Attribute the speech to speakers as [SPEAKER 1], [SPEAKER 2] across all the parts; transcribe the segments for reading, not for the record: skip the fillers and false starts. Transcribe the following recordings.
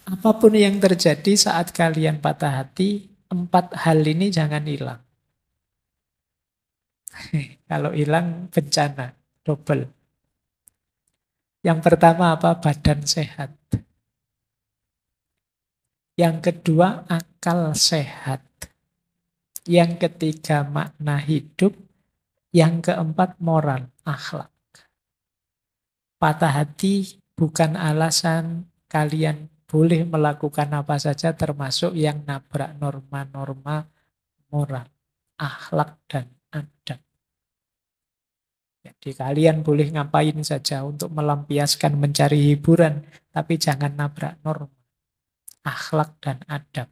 [SPEAKER 1] Apapun yang terjadi saat kalian patah hati, 4 hal ini jangan hilang. Kalau hilang, bencana. Double. Yang pertama apa? Badan sehat. Yang kedua, akal sehat. Yang ketiga, makna hidup. Yang keempat, moral, akhlak. Patah hati bukan alasan kalian boleh melakukan apa saja termasuk yang nabrak norma-norma moral, akhlak, dan adab. Jadi kalian boleh ngapain saja untuk melampiaskan mencari hiburan, tapi jangan nabrak norma, akhlak, dan adab.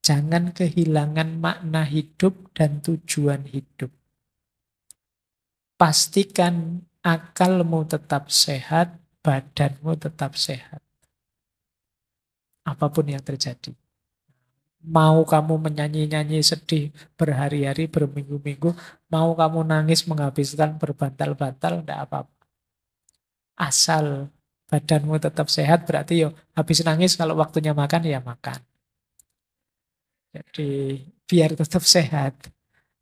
[SPEAKER 1] Jangan kehilangan makna hidup dan tujuan hidup. Pastikan akalmu tetap sehat, badanmu tetap sehat. Apapun yang terjadi. Mau kamu menyanyi-nyanyi sedih berhari-hari, berminggu-minggu, mau kamu nangis menghabiskan berbantal-bantal, tidak apa-apa. Asal badanmu tetap sehat, berarti yo habis nangis kalau waktunya makan, ya makan. Jadi biar tetap sehat.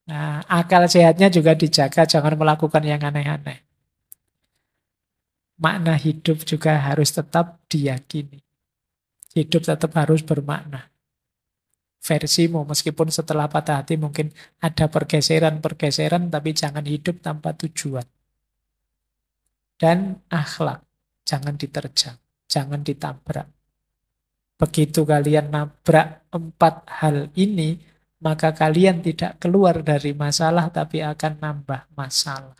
[SPEAKER 1] Nah, akal sehatnya juga dijaga, jangan melakukan yang aneh-aneh. Makna hidup juga harus tetap diyakini. Hidup tetap harus bermakna. Versimu, meskipun setelah patah hati mungkin ada pergeseran-pergeseran, tapi jangan hidup tanpa tujuan. Dan akhlak, jangan diterjang, jangan ditabrak. Begitu kalian nabrak 4 hal ini, maka kalian tidak keluar dari masalah, tapi akan nambah masalah.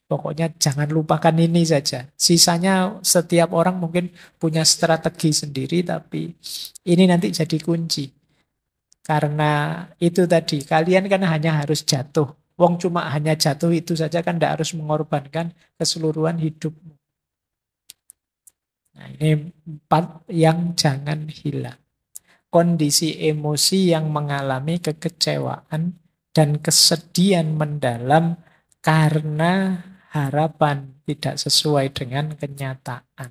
[SPEAKER 1] Pokoknya jangan lupakan ini saja. Sisanya setiap orang mungkin punya strategi sendiri, tapi ini nanti jadi kunci. Karena itu tadi, kalian kan hanya harus jatuh. Wong cuma hanya jatuh itu saja kan tidak harus mengorbankan keseluruhan hidupmu. Nah, ini 4 yang jangan hilang. Kondisi emosi yang mengalami kekecewaan dan kesedihan mendalam karena harapan tidak sesuai dengan kenyataan.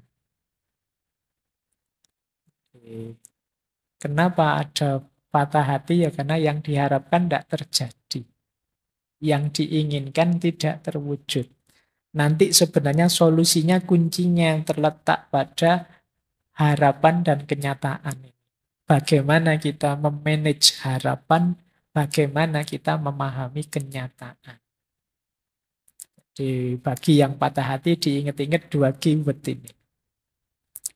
[SPEAKER 1] Kenapa ada patah hati? Ya karena yang diharapkan tidak terjadi. Yang diinginkan tidak terwujud. Nanti sebenarnya solusinya, kuncinya yang terletak pada harapan dan kenyataan. Bagaimana kita memanage harapan, bagaimana kita memahami kenyataan. Bagi yang patah hati diingat-ingat 2 keyword ini.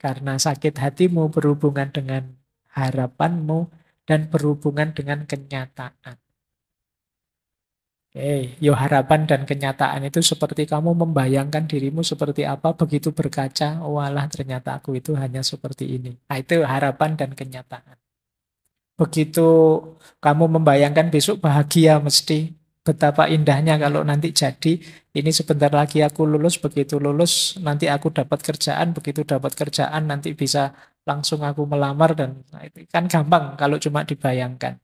[SPEAKER 1] Karena sakit hatimu berhubungan dengan harapanmu dan berhubungan dengan kenyataan. Yo harapan dan kenyataan itu seperti kamu membayangkan dirimu seperti apa, begitu berkaca, walah ternyata aku itu hanya seperti ini. Nah, itu harapan dan kenyataan. Begitu kamu membayangkan besok bahagia, mesti betapa indahnya kalau nanti jadi, ini sebentar lagi aku lulus, begitu lulus nanti aku dapat kerjaan, begitu dapat kerjaan nanti bisa langsung aku melamar, dan nah, itu kan gampang kalau cuma dibayangkan.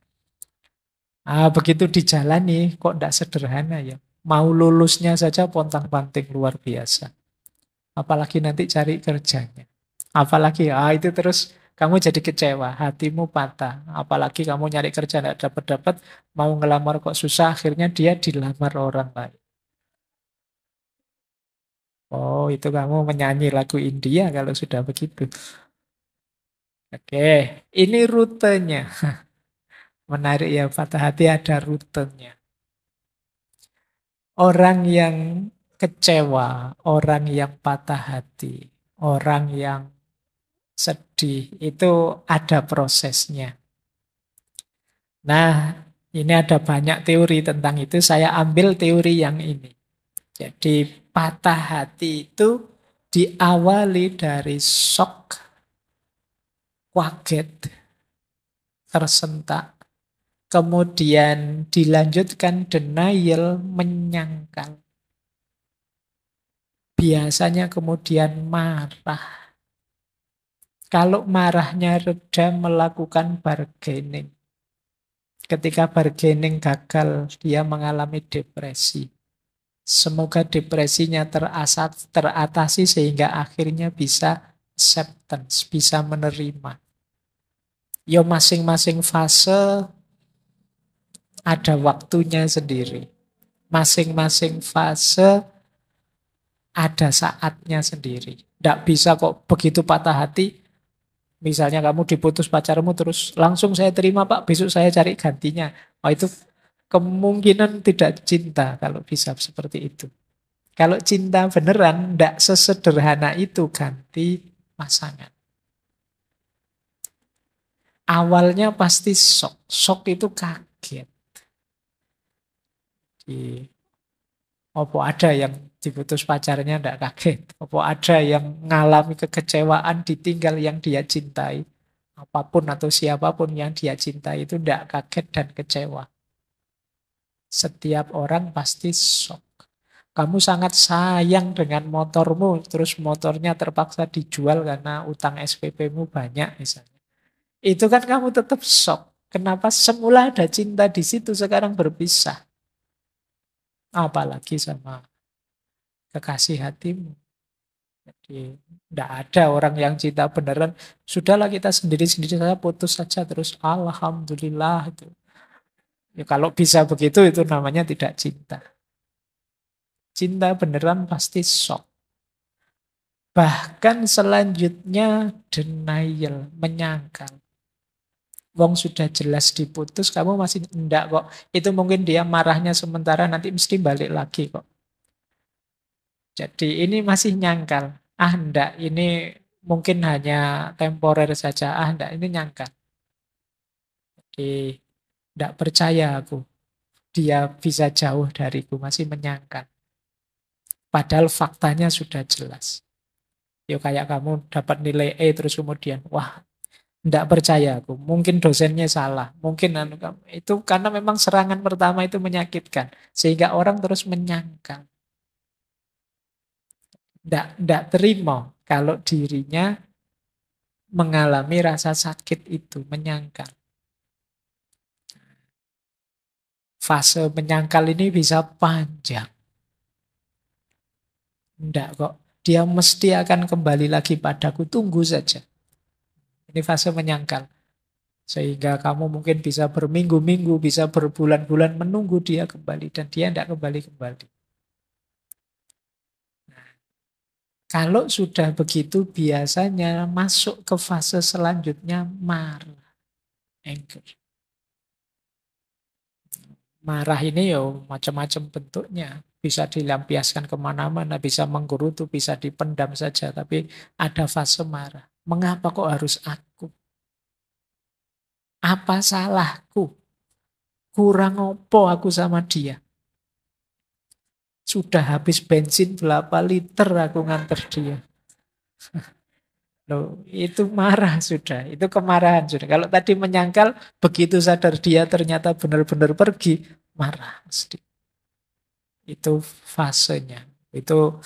[SPEAKER 1] Begitu dijalani kok tidak sederhana ya. Mau lulusnya saja pontang-panting luar biasa. Apalagi nanti cari kerjanya. Apalagi itu terus kamu jadi kecewa, hatimu patah. Apalagi kamu nyari kerja tidak dapat-dapat, mau ngelamar kok susah, akhirnya dia dilamar orang lain. Oh, itu kamu menyanyi lagu India kalau sudah begitu. Oke, ini rutenya. Menarik ya, patah hati ada rutenya. Orang yang kecewa, orang yang patah hati, orang yang sedih, itu ada prosesnya. Nah, ini ada banyak teori tentang itu, saya ambil teori yang ini. Jadi patah hati itu diawali dari shock, kaget, tersentak, kemudian dilanjutkan denial, menyangkal. Biasanya kemudian marah. Kalau marahnya reda, melakukan bargaining. Ketika bargaining gagal, dia mengalami depresi. Semoga depresinya teratasi sehingga akhirnya bisa acceptance, bisa menerima. Ya masing-masing fase ada waktunya sendiri. Masing-masing fase ada saatnya sendiri. Tidak bisa kok begitu patah hati, misalnya kamu diputus pacarmu terus langsung saya terima Pak, besok saya cari gantinya. Oh, itu kemungkinan tidak cinta kalau bisa seperti itu. Kalau cinta beneran tidak sesederhana itu ganti pasangan. Awalnya pasti shock. Shock itu kaget. Apa ada yang diputus pacarnya tidak kaget? Apa ada yang mengalami kekecewaan ditinggal yang dia cintai? Apapun atau siapapun yang dia cintai itu tidak kaget dan kecewa. Setiap orang pasti shock. Kamu sangat sayang dengan motormu, terus motornya terpaksa dijual karena utang SPP-mu banyak misalnya. Itu kan kamu tetap shock. Kenapa semula ada cinta di situ sekarang berpisah? Apalagi sama kekasih hatimu. Jadi tidak ada orang yang cinta beneran. Sudahlah kita sendiri-sendiri saja putus saja terus alhamdulillah itu. Ya, kalau bisa begitu itu namanya tidak cinta. Cinta beneran pasti shock. Bahkan selanjutnya denial, menyangkal. Wong sudah jelas diputus, kamu masih enggak kok. Itu mungkin dia marahnya sementara, nanti mesti balik lagi kok. Jadi ini masih nyangkal. Ah enggak, ini mungkin hanya temporer saja. Ah enggak, ini nyangkal. Jadi enggak percaya aku. Dia bisa jauh dariku, masih menyangkal. Padahal faktanya sudah jelas. Yuk kayak kamu dapat nilai E terus kemudian, wah enggak percaya aku. Mungkin dosennya salah. Mungkin itu karena memang serangan pertama itu menyakitkan. Sehingga orang terus menyangkal. Enggak terima kalau dirinya mengalami rasa sakit itu, menyangkal. Fase menyangkal ini bisa panjang. Enggak kok. Dia mesti akan kembali lagi padaku. Tunggu saja. Ini fase menyangkal. Sehingga kamu mungkin bisa berminggu-minggu, bisa berbulan-bulan menunggu dia kembali. Dan dia tidak kembali-kembali. Kalau sudah begitu biasanya masuk ke fase selanjutnya marah. Anger. Marah ini ya macam-macam bentuknya. Bisa dilampiaskan kemana-mana, bisa menggerutu, bisa dipendam saja. Tapi ada fase marah. Mengapa kok harus aku? Apa salahku? Kurang opo aku sama dia? Sudah habis bensin berapa liter aku nganter dia. Loh, itu marah sudah. Itu kemarahan sudah. Kalau tadi menyangkal, begitu sadar dia ternyata benar-benar pergi, marah mesti. Itu fasenya. Itu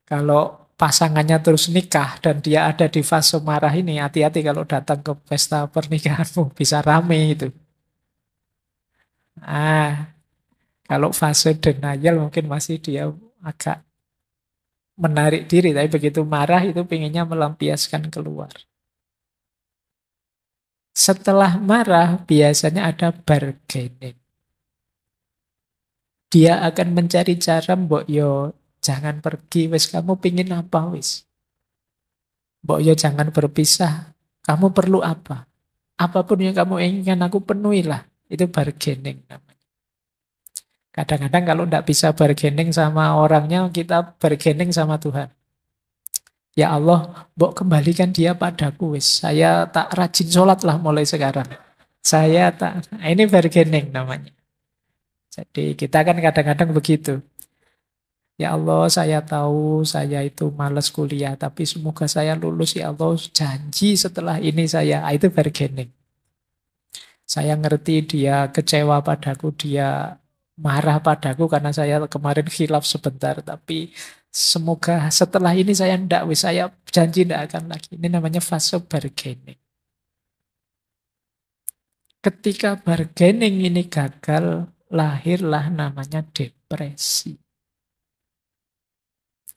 [SPEAKER 1] kalau pasangannya terus nikah dan dia ada di fase marah ini, hati-hati kalau datang ke pesta pernikahanmu, bisa rame itu. Kalau fase denial mungkin masih dia agak menarik diri, tapi begitu marah itu pengennya melampiaskan keluar. Setelah marah biasanya ada bargaining. Dia akan mencari cara, mbok yo jangan pergi, wis kamu pingin apa wis. Mbok yo jangan berpisah, kamu perlu apa? Apapun yang kamu inginkan aku penuhilah. Itu bargaining namanya. Kadang-kadang kalau tidak bisa bargaining sama orangnya, kita bargaining sama Tuhan. Ya Allah, mbok kembalikan dia padaku wis. Saya tak rajin sholat lah mulai sekarang. Saya tak, nah, ini bargaining namanya. Jadi kita kan kadang-kadang begitu. Ya Allah, saya tahu saya itu males kuliah, tapi semoga saya lulus ya Allah. Janji setelah ini saya, itu bargaining. Saya ngerti dia kecewa padaku, dia marah padaku karena saya kemarin khilaf sebentar, tapi semoga setelah ini saya ndak wis, saya janji ndak akan lagi. Ini namanya fase bargaining. Ketika bargaining ini gagal, lahirlah namanya depresi.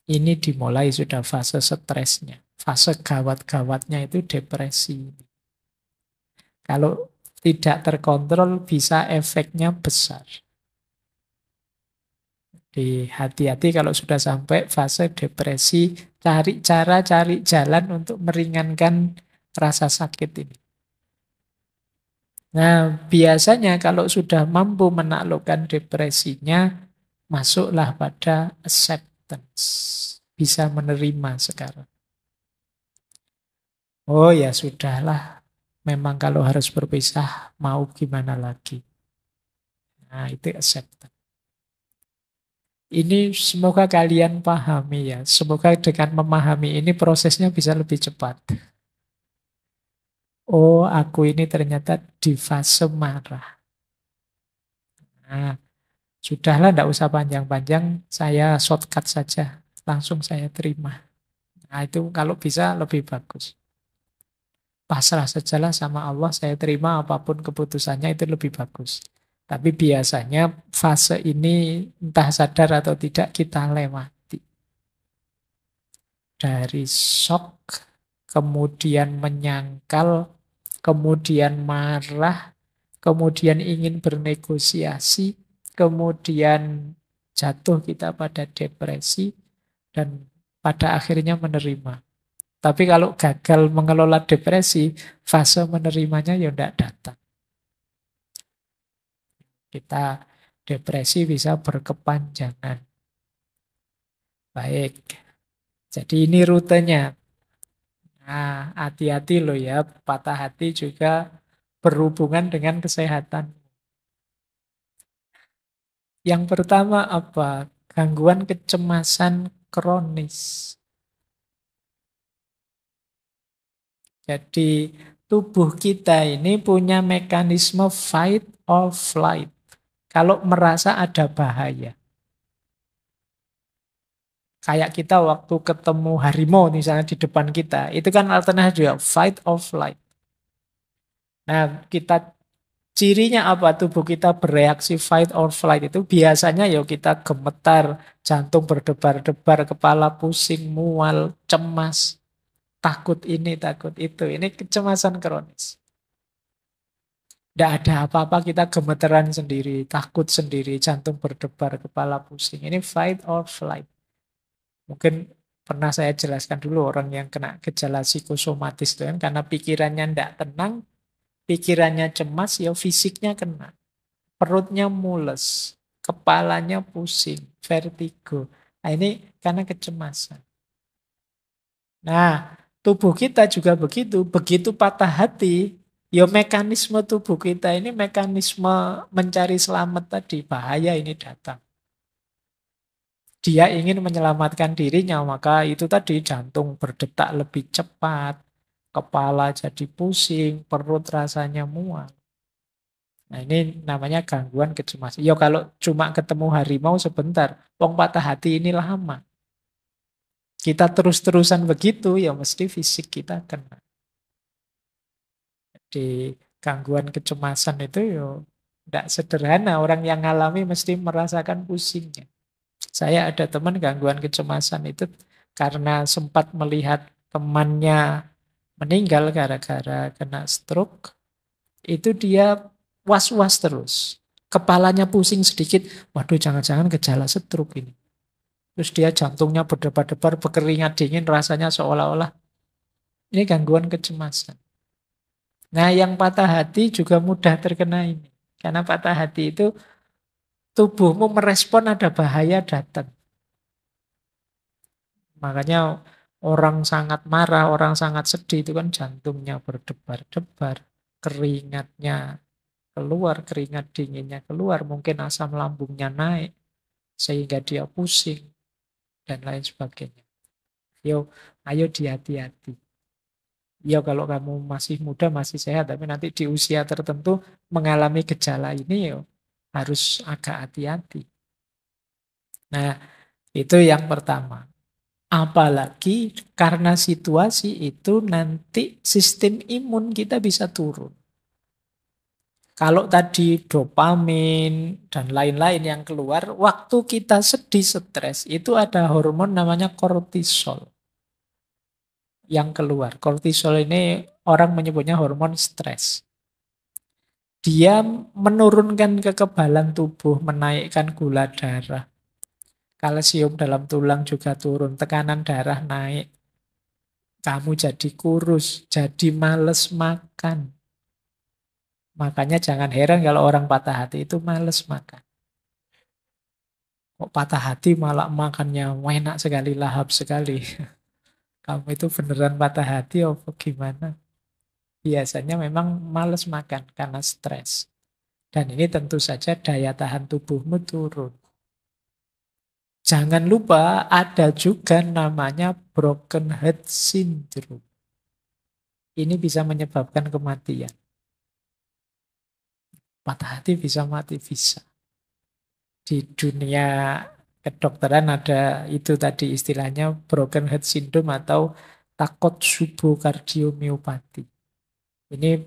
[SPEAKER 1] Ini dimulai sudah fase stresnya. Fase gawat-gawatnya itu depresi. Kalau tidak terkontrol bisa efeknya besar. Hati-hati kalau sudah sampai fase depresi, cari cara, cari jalan untuk meringankan rasa sakit ini. Nah, biasanya kalau sudah mampu menaklukkan depresinya, masuklah pada acceptance. Bisa menerima sekarang. Oh ya sudahlah, memang kalau harus berpisah, mau gimana lagi. Nah, itu acceptance. Ini semoga kalian pahami ya. Semoga dengan memahami ini prosesnya bisa lebih cepat. Oh, aku ini ternyata di fase marah. Nah, sudahlah, tidak usah panjang-panjang. Saya shortcut saja. Langsung saya terima. Nah, itu kalau bisa lebih bagus. Pasrah sajalah sama Allah, saya terima apapun keputusannya itu lebih bagus. Tapi biasanya fase ini entah sadar atau tidak kita lewati. Dari shock, kemudian menyangkal, kemudian marah, kemudian ingin bernegosiasi, kemudian jatuh kita pada depresi, dan pada akhirnya menerima. Tapi kalau gagal mengelola depresi, fase menerimanya ya tidak datang. Kita depresi bisa berkepanjangan. Baik, jadi ini rutenya. Nah, hati-hati loh ya, patah hati juga berhubungan dengan kesehatan. Yang pertama apa? Gangguan kecemasan kronis. Jadi tubuh kita ini punya mekanisme fight or flight. Kalau merasa ada bahaya. Kayak kita waktu ketemu harimau misalnya di depan kita. Itu kan alternatif juga fight or flight. Nah, kita cirinya apa? Tubuh kita bereaksi fight or flight itu biasanya ya kita gemetar, jantung berdebar-debar, kepala pusing, mual, cemas, takut ini, takut itu. Ini kecemasan kronis. Tidak ada apa-apa, kita gemeteran sendiri, takut sendiri, jantung berdebar, kepala pusing. Ini fight or flight. Mungkin pernah saya jelaskan dulu orang yang kena gejala psikosomatis itu kan karena pikirannya tidak tenang, pikirannya cemas, ya fisiknya kena. Perutnya mules, kepalanya pusing, vertigo. Nah, ini karena kecemasan. Nah, tubuh kita juga begitu. Begitu patah hati, ya mekanisme tubuh kita ini mekanisme mencari selamat tadi. Bahaya ini datang. Dia ingin menyelamatkan dirinya, maka itu tadi jantung berdetak lebih cepat, kepala jadi pusing, perut rasanya mual. Nah ini namanya gangguan kecemasan. Ya kalau cuma ketemu harimau sebentar, wong patah hati ini lama. Kita terus-terusan begitu, ya mesti fisik kita kena. Di gangguan kecemasan itu ya tidak sederhana. Orang yang ngalami mesti merasakan pusingnya. Saya ada teman gangguan kecemasan itu karena sempat melihat temannya meninggal gara-gara kena stroke. Itu dia was-was terus. Kepalanya pusing sedikit, waduh jangan-jangan gejala stroke ini. Terus dia jantungnya berdebar-debar, berkeringat dingin, rasanya seolah-olah ini gangguan kecemasan. Nah yang patah hati juga mudah terkena ini. Karena patah hati itu tubuhmu merespon ada bahaya datang. Makanya orang sangat marah, orang sangat sedih itu kan jantungnya berdebar-debar, keringatnya keluar, keringat dinginnya keluar, mungkin asam lambungnya naik, sehingga dia pusing, dan lain sebagainya. Yo, ayo hati-hati. Ya kalau kamu masih muda, masih sehat, tapi nanti di usia tertentu mengalami gejala ini yo, harus agak hati-hati. Nah, itu yang pertama. Apalagi karena situasi itu nanti sistem imun kita bisa turun. Kalau tadi dopamin dan lain-lain yang keluar, waktu kita sedih, stres, itu ada hormon namanya kortisol. yang keluar. Kortisol ini orang menyebutnya hormon stres. Dia menurunkan kekebalan tubuh, menaikkan gula darah. Kalsium dalam tulang juga turun, tekanan darah naik. Kamu jadi kurus, jadi males makan. Makanya jangan heran kalau orang patah hati itu males makan. Kok patah hati malah makannya enak sekali, lahap sekali. Kamu itu beneran patah hati apa gimana? Biasanya memang males makan karena stres. Dan ini tentu saja daya tahan tubuhmu turun. Jangan lupa ada juga namanya broken heart syndrome. Ini bisa menyebabkan kematian. Patah hati bisa mati, bisa. Di dunia kedokteran ada itu tadi istilahnya broken heart syndrome atau Takotsubo kardiomiopati. Ini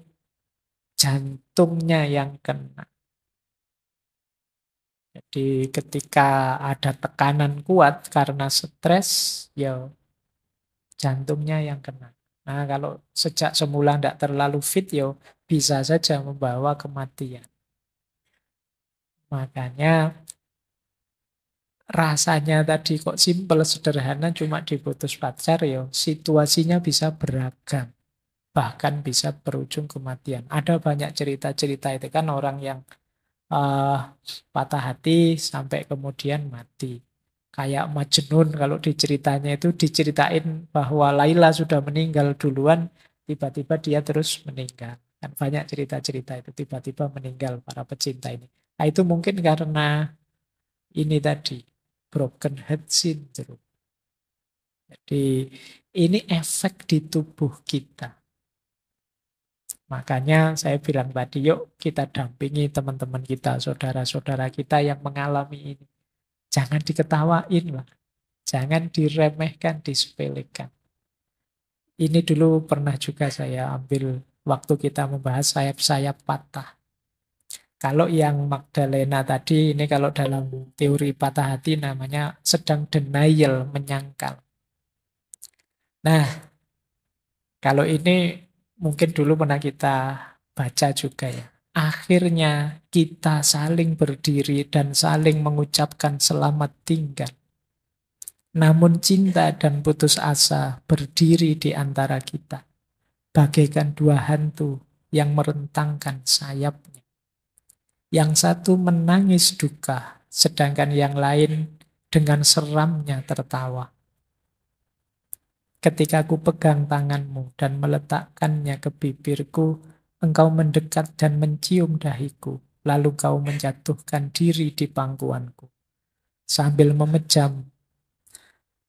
[SPEAKER 1] jantungnya yang kena. Jadi ketika ada tekanan kuat karena stres, ya jantungnya yang kena. Nah, kalau sejak semula tidak terlalu fit, ya bisa saja membawa kematian. Makanya rasanya tadi kok simpel, sederhana, cuma diputus pacar, ya situasinya bisa beragam. Bahkan bisa berujung kematian. Ada banyak cerita-cerita itu kan orang yang eh, patah hati sampai kemudian mati. Kayak Majnun kalau diceritanya itu diceritain bahwa Laila sudah meninggal duluan, tiba-tiba dia terus meninggal. Kan banyak cerita-cerita itu tiba-tiba meninggal para pecinta ini. Nah, itu mungkin karena ini tadi broken heart syndrome. Jadi ini efek di tubuh kita. Makanya saya bilang tadi, yuk kita dampingi teman-teman kita, saudara-saudara kita yang mengalami ini. Jangan diketawain lah. Jangan diremehkan, disepelekan. Ini dulu pernah juga saya ambil waktu kita membahas sayap-sayap patah. Kalau yang Magdalena tadi, ini kalau dalam teori patah hati namanya sedang denial, menyangkal. Nah, kalau ini mungkin dulu pernah kita baca juga ya. Akhirnya kita saling berdiri dan saling mengucapkan selamat tinggal. Namun cinta dan putus asa berdiri di antara kita, bagaikan dua hantu yang merentangkan sayapnya. Yang satu menangis duka, sedangkan yang lain dengan seramnya tertawa. Ketika ku pegang tanganmu dan meletakkannya ke bibirku, engkau mendekat dan mencium dahiku, lalu kau menjatuhkan diri di pangkuanku. Sambil memejam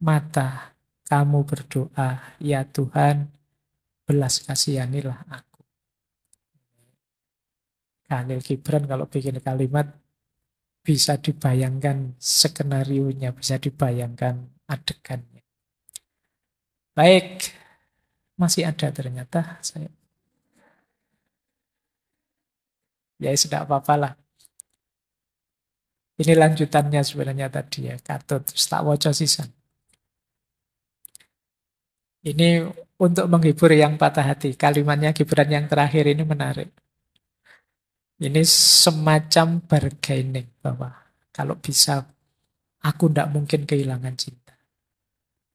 [SPEAKER 1] mata, kamu berdoa, ya Tuhan, belas kasihanilah aku. Khalil Gibran kalau bikin kalimat bisa dibayangkan skenarionya, bisa dibayangkan adegannya. Baik, masih ada ternyata. Ya sudah apa-apa lah. Ini lanjutannya sebenarnya tadi ya, Katut, tak waca sisan. Ini untuk menghibur yang patah hati. Kalimatnya Gibran yang terakhir ini menarik. Ini semacam bargaining bahwa kalau bisa aku tidak mungkin kehilangan cinta.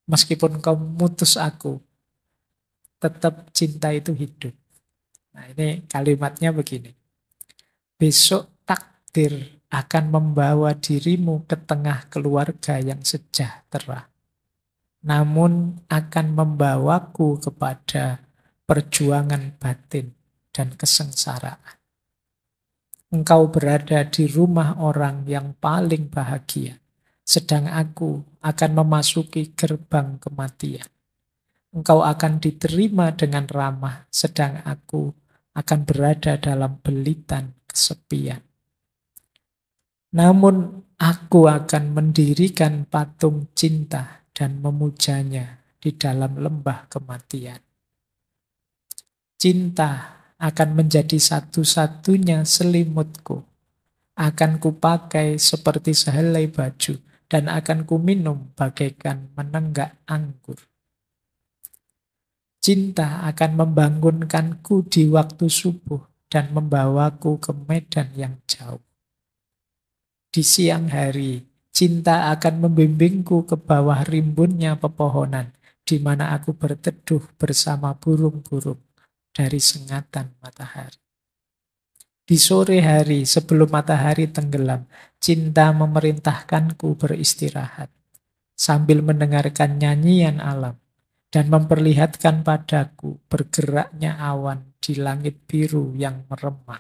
[SPEAKER 1] Meskipun kau mutus aku, tetap cinta itu hidup. Nah ini kalimatnya begini. Besok takdir akan membawa dirimu ke tengah keluarga yang sejahtera. Namun akan membawaku kepada perjuangan batin dan kesengsaraan. Engkau berada di rumah orang yang paling bahagia, sedang aku akan memasuki gerbang kematian. Engkau akan diterima dengan ramah, sedang aku akan berada dalam belitan kesepian. Namun aku akan mendirikan patung cinta dan memujanya di dalam lembah kematian. Cinta akan menjadi satu-satunya selimutku. Akan kupakai seperti sehelai baju dan akan kuminum bagaikan menenggak anggur. Cinta akan membangunkanku di waktu subuh dan membawaku ke medan yang jauh. Di siang hari, cinta akan membimbingku ke bawah rimbunnya pepohonan, di mana aku berteduh bersama burung-burung dari sengatan matahari. Di sore hari, sebelum matahari tenggelam, cinta memerintahkanku beristirahat, sambil mendengarkan nyanyian alam, dan memperlihatkan padaku bergeraknya awan di langit biru yang meremang.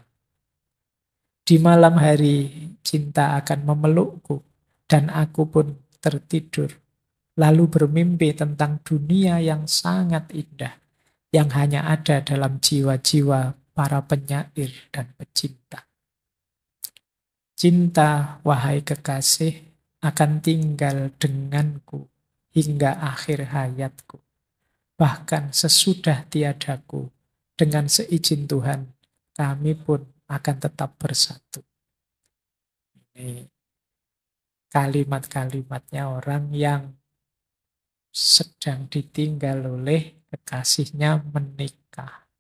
[SPEAKER 1] Di malam hari, cinta akan memelukku, dan aku pun tertidur, lalu bermimpi tentang dunia yang sangat indah, yang hanya ada dalam jiwa-jiwa para penyair dan pecinta. Cinta, wahai kekasih, akan tinggal denganku hingga akhir hayatku. Bahkan sesudah tiadaku, dengan seizin Tuhan, kami pun akan tetap bersatu. Ini kalimat-kalimatnya orang yang sedang ditinggal oleh kekasihnya menikah.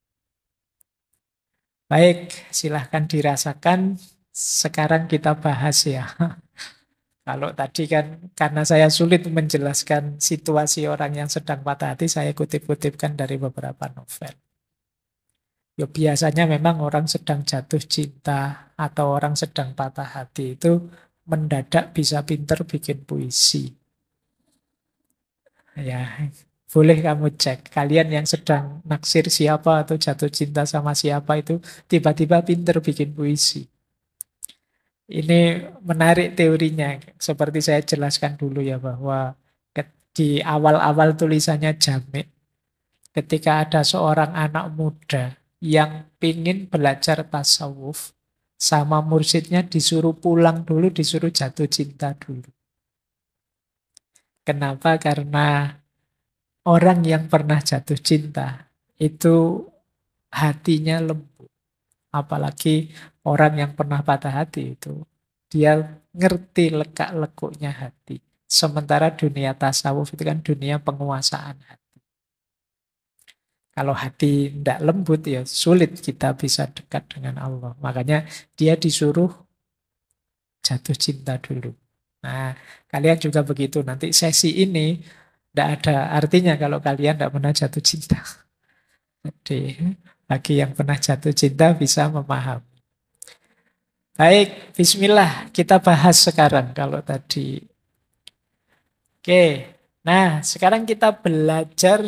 [SPEAKER 1] Baik, silahkan dirasakan. Sekarang kita bahas ya. Kalau tadi kan karena saya sulit menjelaskan situasi orang yang sedang patah hati, saya kutip-kutipkan dari beberapa novel. Ya biasanya memang orang sedang jatuh cinta atau orang sedang patah hati itu mendadak bisa pinter bikin puisi. Ya, boleh kamu cek. Kalian yang sedang naksir siapa atau jatuh cinta sama siapa itu tiba-tiba pinter bikin puisi. Ini menarik teorinya. Seperti saya jelaskan dulu ya bahwa di awal-awal tulisannya Jamek, ketika ada seorang anak muda yang ingin belajar tasawuf, sama mursyidnya disuruh pulang dulu, disuruh jatuh cinta dulu. Kenapa? Karena orang yang pernah jatuh cinta itu hatinya lembut. Apalagi orang yang pernah patah hati itu, dia ngerti lekak-lekuknya hati. Sementara dunia tasawuf itu kan dunia penguasaan hati. Kalau hati tidak lembut ya sulit kita bisa dekat dengan Allah. Makanya dia disuruh jatuh cinta dulu. Nah, kalian juga begitu. Nanti sesi ini tidak ada artinya kalau kalian tidak pernah jatuh cinta. Jadi, bagi yang pernah jatuh cinta bisa memahami. Baik, bismillah. Kita bahas sekarang kalau tadi. Oke, nah sekarang kita belajar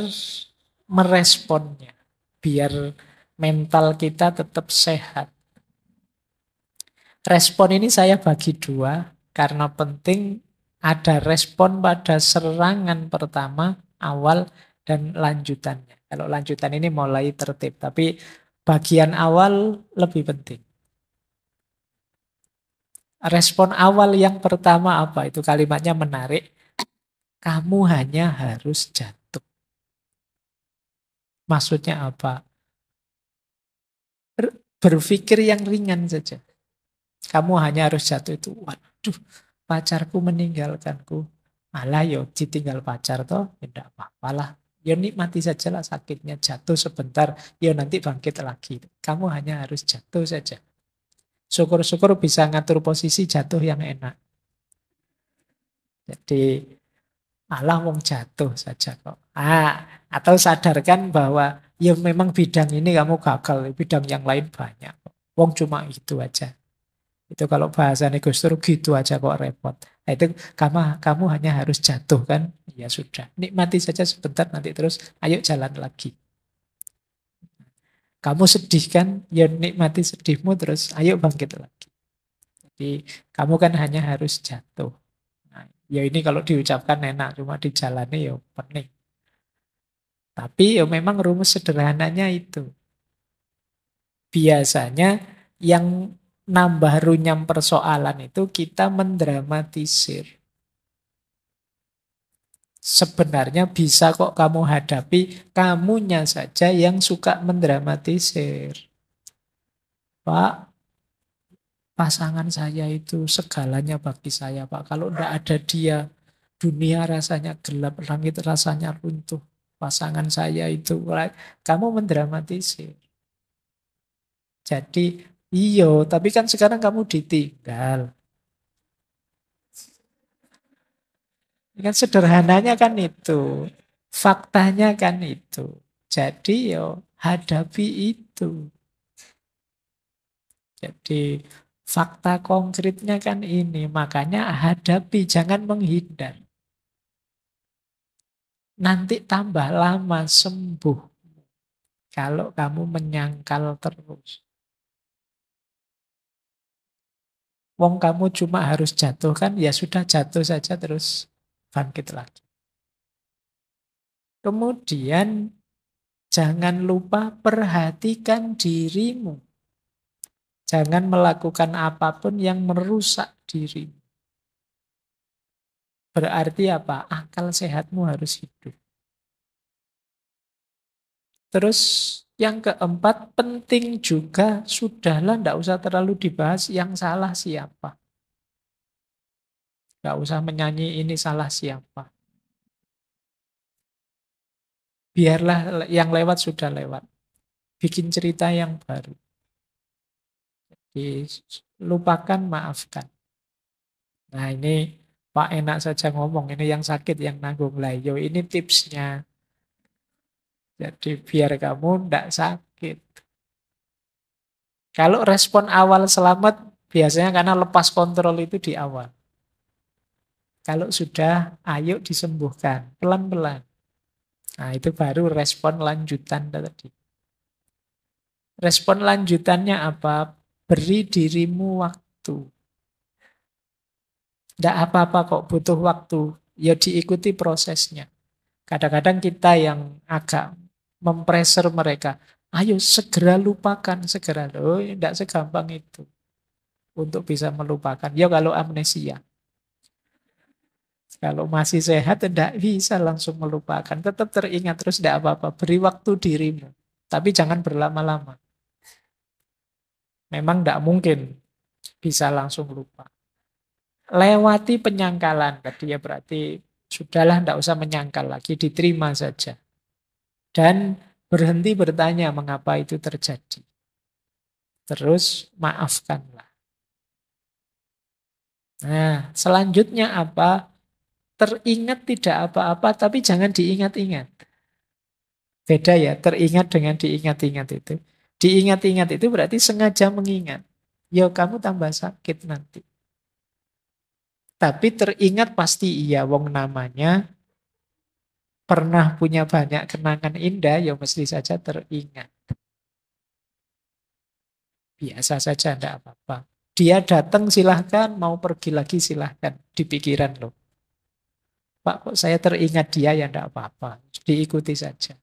[SPEAKER 1] meresponnya. Biar mental kita tetap sehat. Respon ini saya bagi dua, karena penting ada respon pada serangan pertama, awal, dan lanjutannya. Kalau lanjutan ini mulai tertib, tapi bagian awal lebih penting. Respon awal yang pertama apa? Itu kalimatnya menarik. Kamu hanya harus jatuh. Maksudnya apa? Berpikir yang ringan saja. Kamu hanya harus jatuh itu. Waduh, pacarku meninggalkanku. Malah yo ditinggal pacar toh, ya enggak apa-apa lah. Yo nikmati saja lah sakitnya, jatuh sebentar, yo nanti bangkit lagi. Kamu hanya harus jatuh saja. Syukur-syukur bisa ngatur posisi jatuh yang enak. Jadi Allah wong jatuh saja kok. Atau sadarkan bahwa ya memang bidang ini kamu gagal, bidang yang lain banyak. Wong cuma itu aja. Itu kalau bahasa Gus Dur gitu aja kok repot. Nah, itu kamu hanya harus jatuh kan? Ya sudah, nikmati saja sebentar nanti terus ayo jalan lagi. Kamu sedih kan? Ya nikmati sedihmu terus ayo bangkit lagi. Jadi kamu kan hanya harus jatuh. Nah, ya ini kalau diucapkan enak, cuma dijalani ya pening. Tapi ya memang rumus sederhananya itu. Biasanya yang nambah runyam persoalan itu kita mendramatisir. Sebenarnya bisa kok kamu hadapi, kamunya saja yang suka mendramatisir. Pak, pasangan saya itu segalanya bagi saya, Pak. Kalau tidak ada dia, dunia rasanya gelap, langit rasanya runtuh. pasangan saya itu. Kamu mendramatisir. Jadi, iyo, tapi kan sekarang kamu ditinggal. Kan sederhananya kan itu. Faktanya kan itu. Jadi yo hadapi itu. Jadi fakta konkretnya kan ini. Makanya hadapi, jangan menghindar. Nanti tambah lama sembuh kalau kamu menyangkal terus. Wong kamu cuma harus jatuh kan, ya sudah jatuh saja terus bangkit lagi. Kemudian jangan lupa perhatikan dirimu. Jangan melakukan apapun yang merusak dirimu. Berarti apa? Akal sehatmu harus hidup. Terus yang keempat, penting juga, sudahlah ndak usah terlalu dibahas yang salah siapa. Nggak usah menyanyi ini salah siapa. Biarlah yang lewat sudah lewat. Bikin cerita yang baru. Lupakan, maafkan. Nah ini Pak enak saja ngomong, ini yang sakit yang nanggung lah. Yo ini tipsnya. Jadi biar kamu ndak sakit. Kalau respon awal selamat, biasanya karena lepas kontrol itu di awal. Kalau sudah, ayo disembuhkan, pelan-pelan. Nah itu baru respon lanjutan tadi. Respon lanjutannya apa? Beri dirimu waktu. Tidak apa-apa kok butuh waktu. Ya diikuti prosesnya. Kadang-kadang kita yang agak mempressure mereka. Ayo segera lupakan, segera. Oh, tidak segampang itu. Untuk bisa melupakan. Ya kalau amnesia. Kalau masih sehat tidak bisa langsung melupakan. Tetap teringat terus tidak apa-apa. Beri waktu dirimu. Tapi jangan berlama-lama. Memang tidak mungkin bisa langsung lupa. Lewati penyangkalan. Tadi ya berarti sudahlah tidak usah menyangkal lagi. Diterima saja. Dan berhenti bertanya mengapa itu terjadi. Terus maafkanlah. Nah, selanjutnya apa? Teringat tidak apa-apa, tapi jangan diingat-ingat. Beda ya, teringat dengan diingat-ingat itu. Diingat-ingat itu berarti sengaja mengingat. Ya kamu tambah sakit nanti. Tapi teringat pasti iya, wong namanya pernah punya banyak kenangan indah, ya mesti saja teringat. Biasa saja, enggak apa-apa. Dia datang silahkan, mau pergi lagi silahkan. Di pikiran loh. Pak, kok saya teringat dia ya enggak apa-apa. Diikuti saja.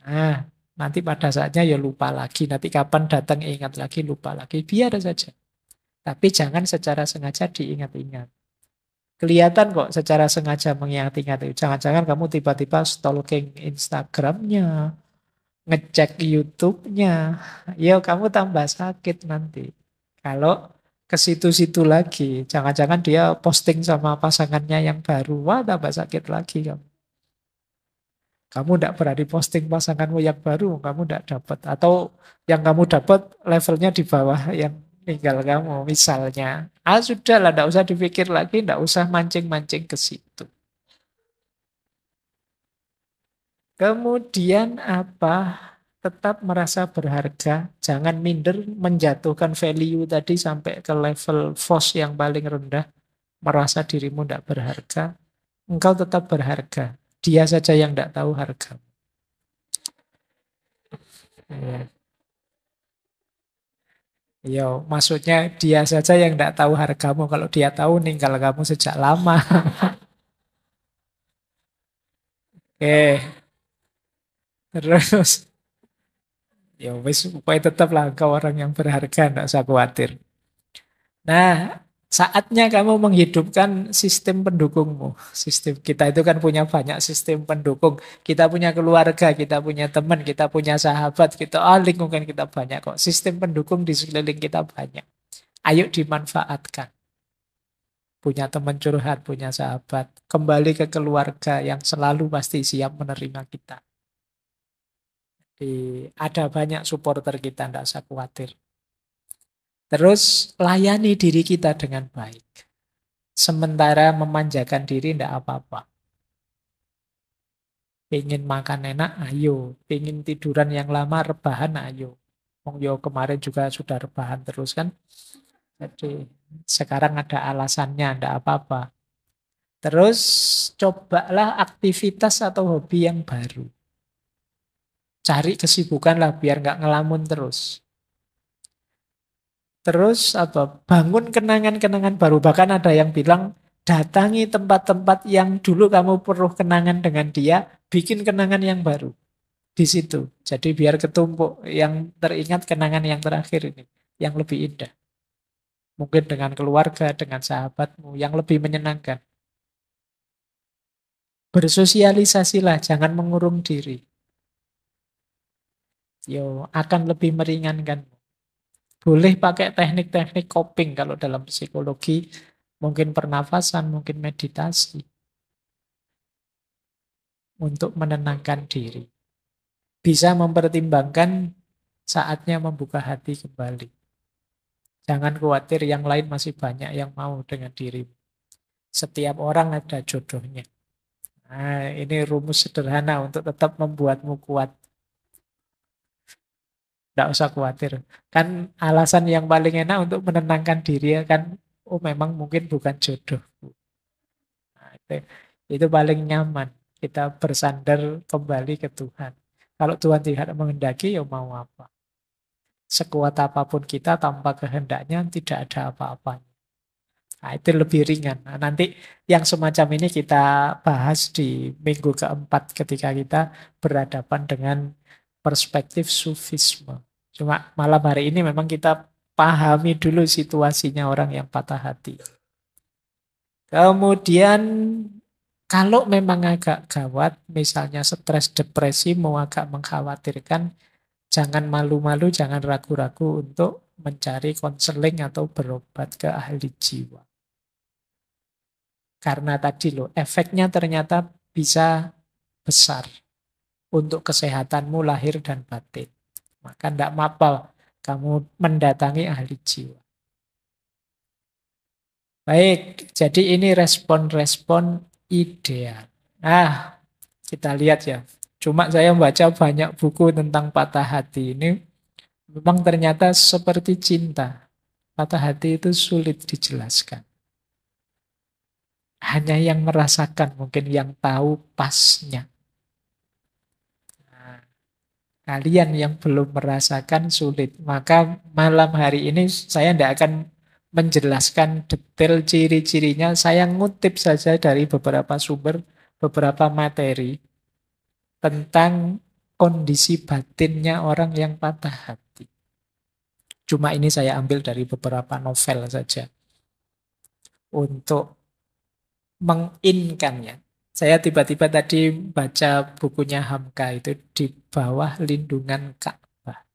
[SPEAKER 1] Nah, nanti pada saatnya ya lupa lagi. Nanti kapan datang ingat lagi, lupa lagi. Biar saja. Tapi jangan secara sengaja diingat-ingat. Kelihatan kok secara sengaja mengingat-ingat itu. Jangan-jangan kamu tiba-tiba stalking Instagramnya, ngecek YouTube-nya. Ya kamu tambah sakit nanti. Kalau ke situ-situ lagi, jangan-jangan dia posting sama pasangannya yang baru. Wah, tambah sakit lagi kamu. Kamu tidak berani posting pasanganmu yang baru, kamu tidak dapat. Atau yang kamu dapat levelnya di bawah yang tinggal kamu, misalnya. Ah sudah lah, tidak usah dipikir lagi, tidak usah mancing-mancing ke situ. Kemudian apa? Tetap merasa berharga, jangan minder, menjatuhkan value tadi sampai ke level FOS yang paling rendah, merasa dirimu tidak berharga, engkau tetap berharga. Dia saja yang tidak tahu harga. Ya. Yo, maksudnya dia saja yang tidak tahu hargamu. Kalau dia tahu ninggal kamu sejak lama. Oke, terus ya wis supaya tetaplah engkau orang yang berharga, tidak usah khawatir. Nah, saatnya kamu menghidupkan sistem pendukungmu. Sistem kita itu kan punya banyak sistem pendukung. Kita punya keluarga, kita punya teman, kita punya sahabat, kita lingkungan kita banyak kok. Sistem pendukung di sekeliling kita banyak. Ayo dimanfaatkan. punya teman curhat, punya sahabat. Kembali ke keluarga yang selalu pasti siap menerima kita. Ada banyak supporter kita, tidak usah khawatir. Terus layani diri kita dengan baik. Sementara memanjakan diri tidak apa-apa. Pengen makan enak, ayo. Pengen tiduran yang lama, rebahan, ayo. Wong yo kemarin juga sudah rebahan terus kan. Jadi sekarang ada alasannya, tidak apa-apa. Terus cobalah aktivitas atau hobi yang baru. Cari kesibukan lah biar nggak ngelamun terus. Terus apa? Bangun kenangan-kenangan baru. Bahkan ada yang bilang datangi tempat-tempat yang dulu kamu perlu kenangan dengan dia, bikin kenangan yang baru di situ. Jadi biar ketumpuk yang teringat kenangan yang terakhir ini, yang lebih indah. Mungkin dengan keluarga, dengan sahabatmu, yang lebih menyenangkan. Bersosialisasilah, jangan mengurung diri. Yo, akan lebih meringankan. Boleh pakai teknik-teknik coping kalau dalam psikologi, mungkin pernafasan, mungkin meditasi untuk menenangkan diri. Bisa mempertimbangkan saatnya membuka hati kembali. Jangan khawatir yang lain masih banyak yang mau dengan dirimu. Setiap orang ada jodohnya. Nah, ini rumus sederhana untuk tetap membuatmu kuat. Tidak usah khawatir. Kan alasan yang paling enak untuk menenangkan diri ya kan, oh memang mungkin bukan jodoh. Nah, itu paling nyaman. Kita bersandar kembali ke Tuhan. Kalau Tuhan tidak menghendaki, ya mau apa? Sekuat apapun kita tanpa kehendaknya tidak ada apa-apanya. Nah, itu lebih ringan. Nah, nanti yang semacam ini kita bahas di minggu keempat ketika kita berhadapan dengan perspektif sufisme. Cuma malam hari ini memang kita pahami dulu situasinya orang yang patah hati. Kemudian kalau memang agak gawat, misalnya stres depresi mau agak mengkhawatirkan, jangan malu-malu, jangan ragu-ragu untuk mencari konseling atau berobat ke ahli jiwa. Karena tadi loh, efeknya ternyata bisa besar untuk kesehatanmu lahir dan batin. Maka tidak mapal kamu mendatangi ahli jiwa. Baik, jadi ini respon-respon ideal. Nah, kita lihat ya. Cuma saya membaca banyak buku tentang patah hati ini. Memang ternyata seperti cinta. Patah hati itu sulit dijelaskan. Hanya yang merasakan, mungkin yang tahu pasnya. Nah, kalian yang belum merasakan sulit. Maka malam hari ini saya tidak akan menjelaskan detail ciri-cirinya. Saya ngutip saja dari beberapa sumber, beberapa materi tentang kondisi batinnya orang yang patah hati. Cuma ini saya ambil dari beberapa novel saja untuk menginkannya. Saya tiba-tiba tadi baca bukunya Hamka itu di bawah lindungan Ka'bah.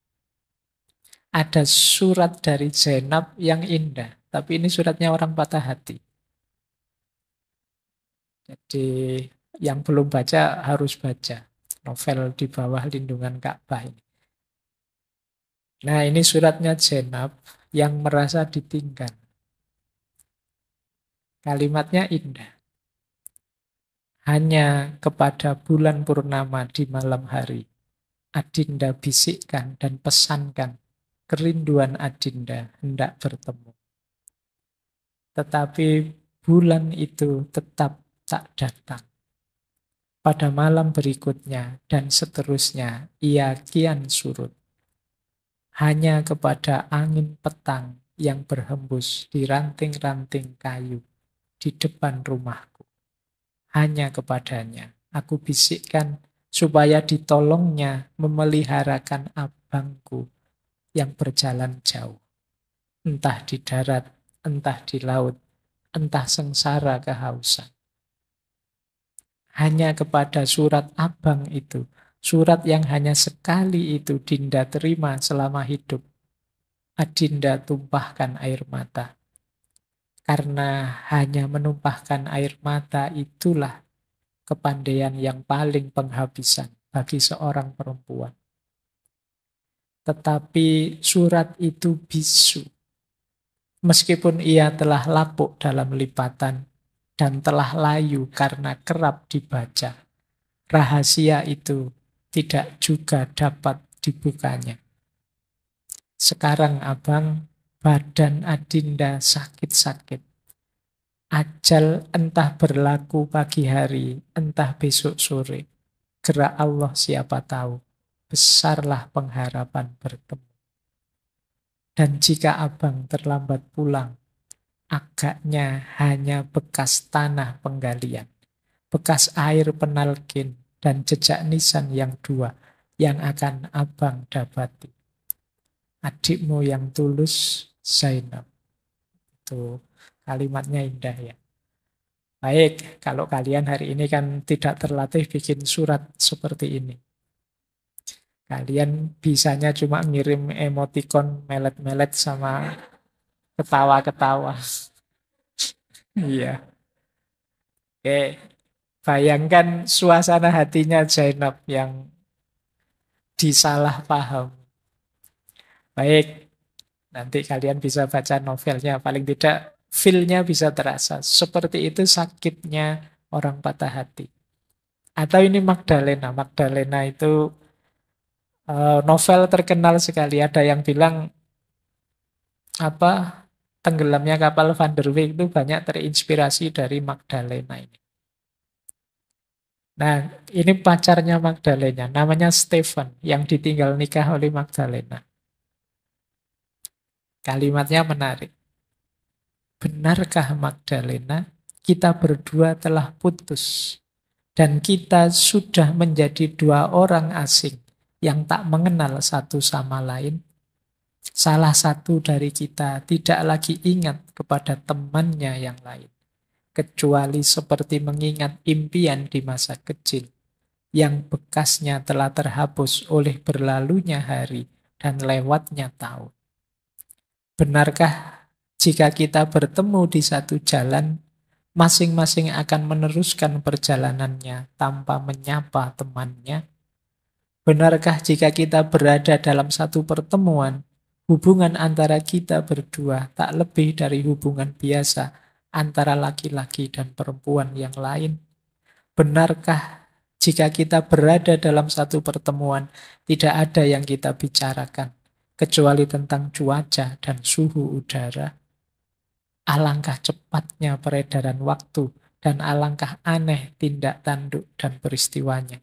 [SPEAKER 1] Ada surat dari Zainab yang indah, tapi ini suratnya orang patah hati. Jadi yang belum baca harus baca novel di bawah lindungan Ka'bah ini. Nah, ini suratnya Zainab yang merasa ditinggal. Kalimatnya indah. Hanya kepada bulan purnama di malam hari, Adinda bisikkan dan pesankan, kerinduan Adinda hendak bertemu. Tetapi bulan itu tetap tak datang. Pada malam berikutnya dan seterusnya, ia kian surut. Hanya kepada angin petang yang berhembus di ranting-ranting kayu di depan rumahku. Hanya kepadanya aku bisikkan supaya ditolongnya memeliharakan abangku yang berjalan jauh. Entah di darat, entah di laut, entah sengsara kehausan. Hanya kepada surat abang itu, surat yang hanya sekali itu Dinda terima selama hidup, Adinda tumpahkan air mata. Karena hanya menumpahkan air mata itulah kepandaian yang paling penghabisan bagi seorang perempuan. Tetapi surat itu bisu. Meskipun ia telah lapuk dalam lipatan dan telah layu karena kerap dibaca, rahasia itu tidak juga dapat dibukanya. Sekarang abang, badan Adinda sakit-sakit. Ajal entah berlaku pagi hari, entah besok sore. Gerak Allah siapa tahu. Besarlah pengharapan bertemu. Dan jika abang terlambat pulang, agaknya hanya bekas tanah penggalian, bekas air penalkin, dan jejak nisan yang dua yang akan abang dapati. Adikmu yang tulus, Zainab. Itu kalimatnya indah ya. Baik, kalau kalian hari ini kan tidak terlatih bikin surat seperti ini. Kalian bisanya cuma ngirim emoticon melet-melet sama ketawa-ketawa. Iya. Oke, bayangkan suasana hatinya Zainab yang disalah paham. Baik, nanti kalian bisa baca novelnya. Paling tidak feel-nya bisa terasa. Seperti itu sakitnya orang patah hati. Atau ini Magdalena. Magdalena itu novel terkenal sekali. Ada yang bilang apa tenggelamnya kapal Van der Weyck itu banyak terinspirasi dari Magdalena ini. Nah, ini pacarnya Magdalena, namanya Stefan, yang ditinggal nikah oleh Magdalena. Kalimatnya menarik. Benarkah Magdalena, kita berdua telah putus, dan kita sudah menjadi dua orang asing yang tak mengenal satu sama lain? Salah satu dari kita tidak lagi ingat kepada temannya yang lain, kecuali seperti mengingat impian di masa kecil yang bekasnya telah terhapus oleh berlalunya hari dan lewatnya tahun. Benarkah jika kita bertemu di satu jalan, masing-masing akan meneruskan perjalanannya tanpa menyapa temannya? Benarkah jika kita berada dalam satu pertemuan, hubungan antara kita berdua tak lebih dari hubungan biasa antara laki-laki dan perempuan yang lain? Benarkah jika kita berada dalam satu pertemuan, tidak ada yang kita bicarakan, kecuali tentang cuaca dan suhu udara? Alangkah cepatnya peredaran waktu, dan alangkah aneh tindak tanduk dan peristiwanya.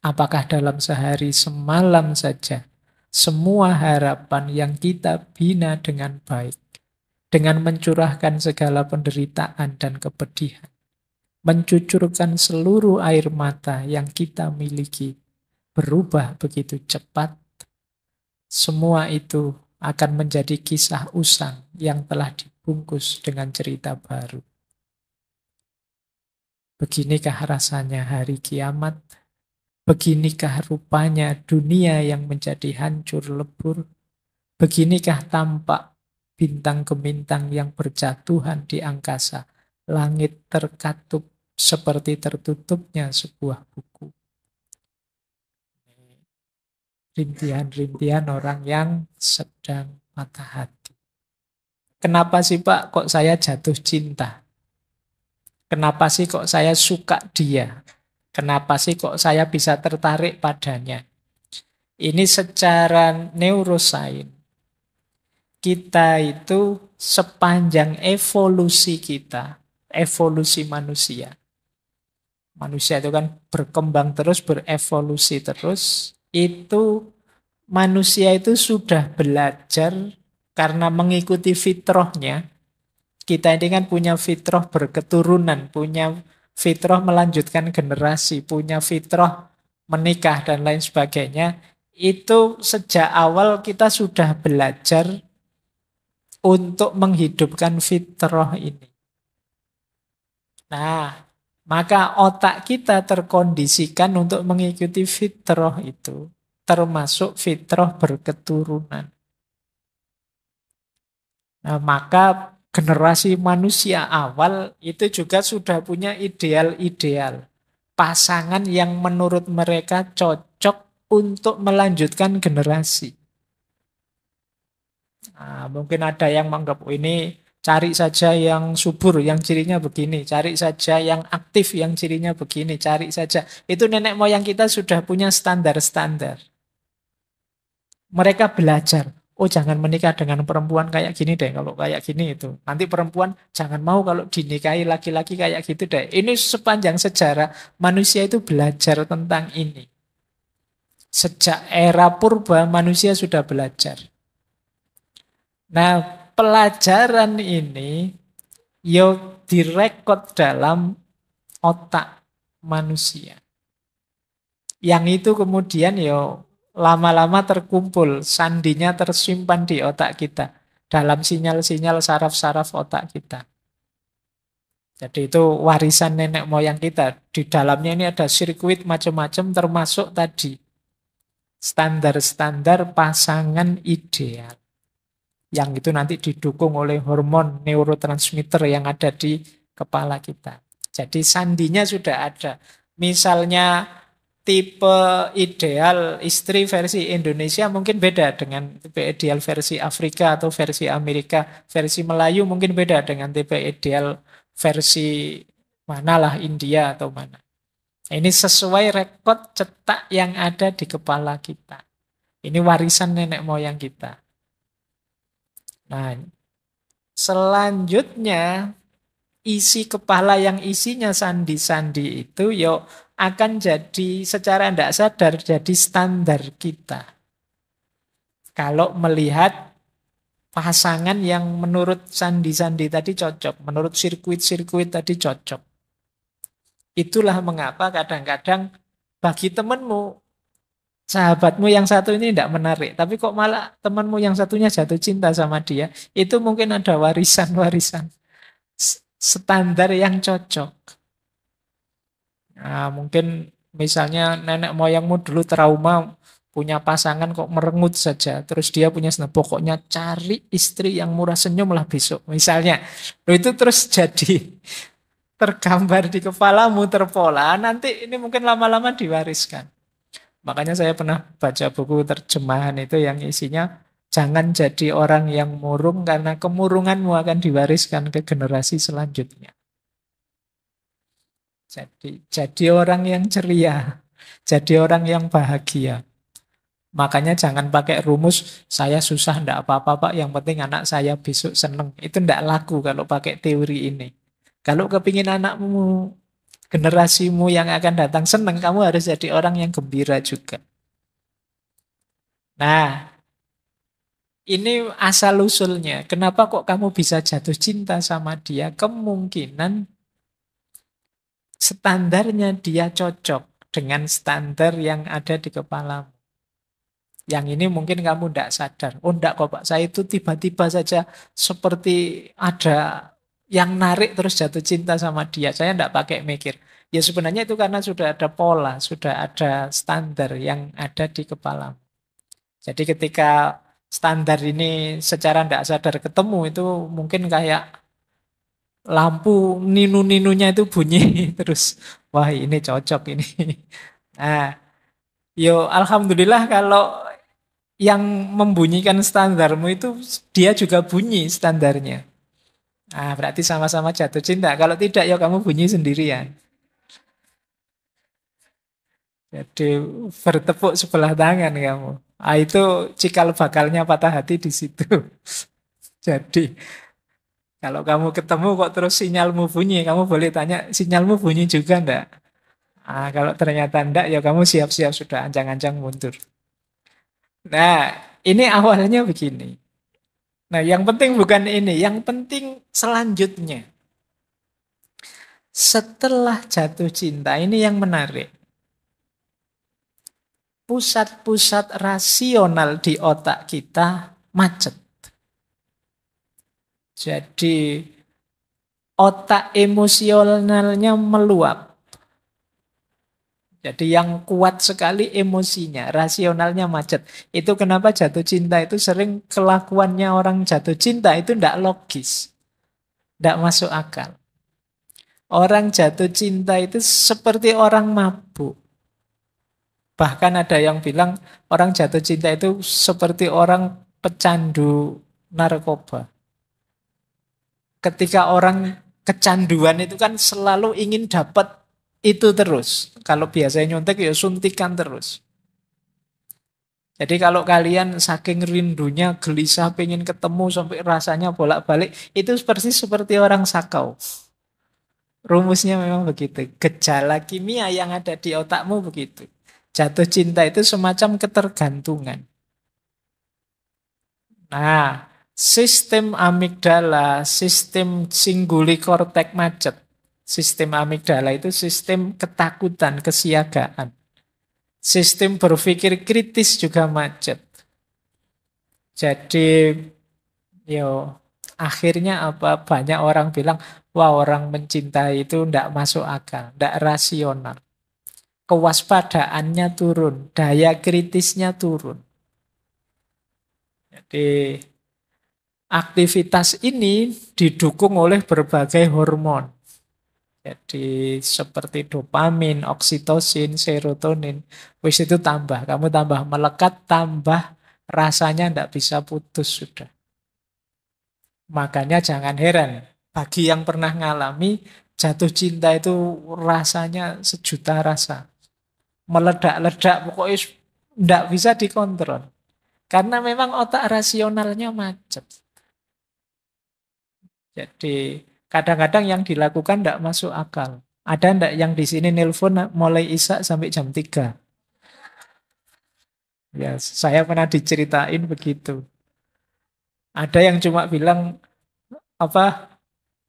[SPEAKER 1] Apakah dalam sehari semalam saja, semua harapan yang kita bina dengan baik, dengan mencurahkan segala penderitaan dan kepedihan, mencucurkan seluruh air mata yang kita miliki, berubah begitu cepat? Semua itu akan menjadi kisah usang yang telah dibungkus dengan cerita baru. Beginikah rasanya hari kiamat? Beginikah rupanya dunia yang menjadi hancur lebur? Beginikah tampak bintang gemintang yang berjatuhan di angkasa? Langit terkatup seperti tertutupnya sebuah buku. Rintihan-rintihan orang yang sedang patah hati. Kenapa sih Pak kok saya jatuh cinta? Kenapa sih kok saya suka dia? Kenapa sih kok saya bisa tertarik padanya? Ini secara neuroscience. Kita itu sepanjang evolusi kita, evolusi manusia. Manusia itu kan berkembang terus, berevolusi terus. Itu manusia itu sudah belajar karena mengikuti fitrahnya. Kita ini kan punya fitrah berketurunan, punya fitrah melanjutkan generasi, punya fitrah menikah dan lain sebagainya. Itu sejak awal kita sudah belajar untuk menghidupkan fitrah ini. Nah, maka otak kita terkondisikan untuk mengikuti fitrah itu, termasuk fitrah berketurunan. Nah, maka Generasi manusia awal itu juga sudah punya ideal-ideal. Pasangan yang menurut mereka cocok untuk melanjutkan generasi. Nah, mungkin ada yang menganggap "Oh, ini cari saja yang subur, yang cirinya begini. Cari saja yang aktif, yang cirinya begini. Cari saja. Itu nenek moyang kita sudah punya standar-standar. Mereka belajar. Oh, jangan menikah dengan perempuan kayak gini deh. Kalau kayak gini itu. Nanti perempuan jangan mau kalau dinikahi laki-laki kayak gitu deh. Ini sepanjang sejarah manusia itu belajar tentang ini. Sejak era purba manusia sudah belajar. Nah, pelajaran ini yo direkod dalam otak manusia. Yang itu kemudian yo lama-lama terkumpul, sandinya tersimpan di otak kita. Dalam sinyal-sinyal saraf-saraf otak kita. Jadi itu warisan nenek moyang kita. Di dalamnya ini ada sirkuit macam-macam termasuk tadi. Standar-standar pasangan ideal. Yang itu nanti didukung oleh hormon neurotransmitter yang ada di kepala kita. Jadi sandinya sudah ada. Misalnya tipe ideal istri versi Indonesia mungkin beda dengan tipe ideal versi Afrika atau versi Amerika. Versi Melayu mungkin beda dengan tipe ideal versi manalah India atau mana. Ini sesuai rekod cetak yang ada di kepala kita. Ini warisan nenek moyang kita. Nah, selanjutnya isi kepala yang isinya sandi-sandi itu yuk akan jadi secara tidak sadar jadi standar kita. Kalau melihat pasangan yang menurut sandi-sandi tadi cocok, menurut sirkuit-sirkuit tadi cocok. Itulah mengapa kadang-kadang bagi temanmu, sahabatmu yang satu ini tidak menarik, tapi kok malah temanmu yang satunya jatuh cinta sama dia, itu mungkin ada warisan-warisan standar yang cocok. Nah, mungkin misalnya nenek moyangmu dulu trauma punya pasangan kok merengut saja, terus dia punya pokoknya cari istri yang murah senyum lah besok, misalnya. Itu terus jadi tergambar di kepalamu, terpola, nanti ini mungkin lama-lama diwariskan. Makanya saya pernah baca buku terjemahan itu yang isinya jangan jadi orang yang murung karena kemurunganmu akan diwariskan ke generasi selanjutnya. Jadi orang yang ceria, jadi orang yang bahagia. Makanya jangan pakai rumus saya susah ndak apa-apa Pak, yang penting anak saya besok seneng. Itu ndak laku kalau pakai teori ini. Kalau kepingin anakmu, generasimu yang akan datang seneng, kamu harus jadi orang yang gembira juga. Nah, ini asal-usulnya. Kenapa kok kamu bisa jatuh cinta sama dia? Kemungkinan standarnya dia cocok dengan standar yang ada di kepalamu. Yang ini mungkin kamu tidak sadar. Oh enggak kok Pak, saya itu tiba-tiba saja seperti ada yang narik terus jatuh cinta sama dia. Saya tidak pakai mikir. Ya sebenarnya itu karena sudah ada pola, sudah ada standar yang ada di kepala. Jadi ketika standar ini secara tidak sadar ketemu itu mungkin kayak lampu ninu-ninunya itu bunyi terus. Wah ini cocok ini. Nah, yo alhamdulillah kalau yang membunyikan standarmu itu dia juga bunyi standarnya. Nah, berarti sama-sama jatuh cinta. Kalau tidak ya kamu bunyi sendirian. Jadi bertepuk sebelah tangan kamu. Ah, itu cikal bakalnya patah hati di situ. Jadi kalau kamu ketemu kok terus sinyalmu bunyi, kamu boleh tanya sinyalmu bunyi juga enggak? Ah, kalau ternyata enggak ya kamu siap-siap sudah ancang-ancang mundur. Nah, ini awalnya begini. Nah, yang penting bukan ini, yang penting selanjutnya. Setelah jatuh cinta, ini yang menarik. Pusat-pusat rasional di otak kita macet. Jadi otak emosionalnya meluap. Jadi yang kuat sekali emosinya, rasionalnya macet. Itu kenapa jatuh cinta itu sering kelakuannya orang jatuh cinta itu tidak logis. Tidak masuk akal. Orang jatuh cinta itu seperti orang mabuk. Bahkan ada yang bilang orang jatuh cinta itu seperti orang pecandu narkoba. Ketika orang kecanduan itu kan selalu ingin dapat itu terus. Kalau biasanya nyontek ya suntikan terus. Jadi kalau kalian saking rindunya gelisah pengen ketemu sampai rasanya bolak-balik, itu persis seperti orang sakau. Rumusnya memang begitu. Gejala kimia yang ada di otakmu begitu. Jatuh cinta itu semacam ketergantungan. Nah, sistem amigdala, sistem singguli kortek macet. Sistem amigdala itu sistem ketakutan, kesiagaan. Sistem berpikir kritis juga macet. Jadi, yo, akhirnya apa? Banyak orang bilang, wah orang mencintai itu tidak masuk akal, tidak rasional. Kewaspadaannya turun, daya kritisnya turun. Jadi aktivitas ini didukung oleh berbagai hormon. Jadi seperti dopamin, oksitosin, serotonin. Wis itu tambah, kamu tambah melekat, tambah rasanya tidak bisa putus sudah. Makanya jangan heran, bagi yang pernah ngalami, jatuh cinta itu rasanya sejuta rasa. Meledak-ledak, pokoknya tidak bisa dikontrol. Karena memang otak rasionalnya macet. Jadi kadang-kadang yang dilakukan tidak masuk akal. Ada ndak yang di sini nelpon mulai isak sampai jam 3? Ya, saya pernah diceritain begitu. Ada yang cuma bilang apa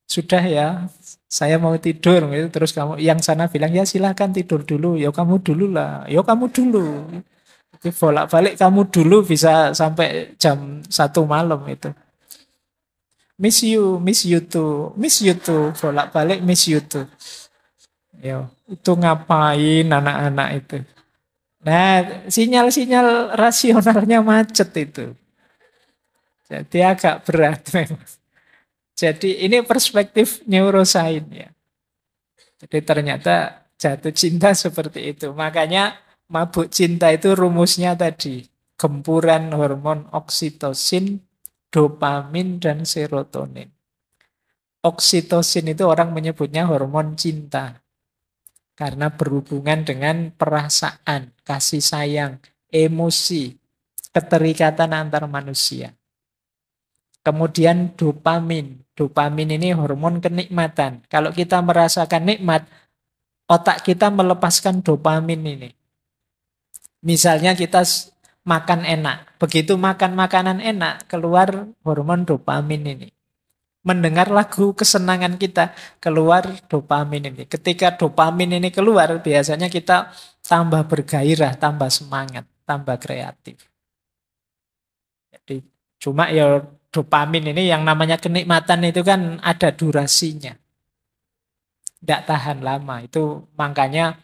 [SPEAKER 1] sudah ya, saya mau tidur gitu. Terus kamu yang sana bilang ya silahkan tidur dulu. Ya kamu dulu lah. Ya kamu dulu. Tapi bolak-balik kamu dulu bisa sampai jam 1 malam itu. Miss you too, miss you too, bolak-balik miss you too. Yo, itu ngapain anak-anak itu? Nah, sinyal-sinyal rasionalnya macet itu. Jadi agak berat memang. Jadi ini perspektif neuroscience ya. Jadi ternyata jatuh cinta seperti itu. Makanya mabuk cinta itu rumusnya tadi. Gempuran hormon oksitosin, dopamin, dan serotonin. Oksitosin itu orang menyebutnya hormon cinta. Karena berhubungan dengan perasaan, kasih sayang, emosi, keterikatan antar manusia. Kemudian dopamin. Dopamin ini hormon kenikmatan. Kalau kita merasakan nikmat, otak kita melepaskan dopamin ini. Misalnya kita makan enak. Begitu makan makanan enak, keluar hormon dopamin ini. Mendengar lagu kesenangan kita, keluar dopamin ini. Ketika dopamin ini keluar, biasanya kita tambah bergairah, tambah semangat, tambah kreatif. Jadi cuma ya dopamin ini yang namanya kenikmatan itu kan ada durasinya. Tidak tahan lama. Itu makanya